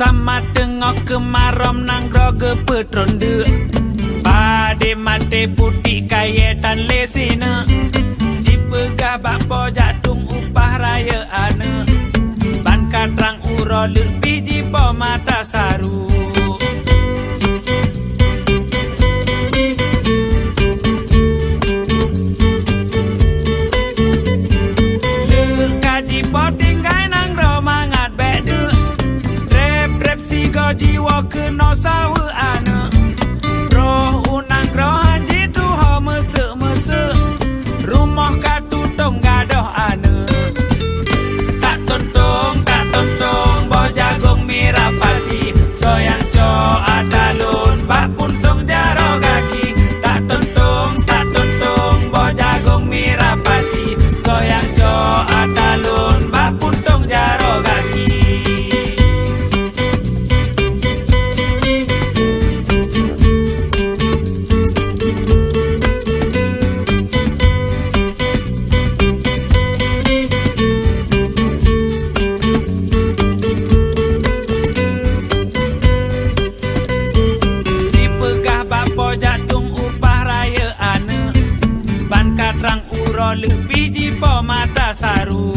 sama tengok kemarom nang groge petronde pade mate putih kaya tan lesina jipegah bakpo jatung upah raya ane ban katrang uro lebih jipo mata saru jiwa kena sawa ana roh unang rohan jitu ho mese-mese rumah katutong gadoh ana tak tontong boh jagung merah pati soyang co adalun bak puntung jaro kaki tak tontong boh jagung merah pati soyang co adalun bak puntung jaro kaki. Katrang uro lebih jipo mata saru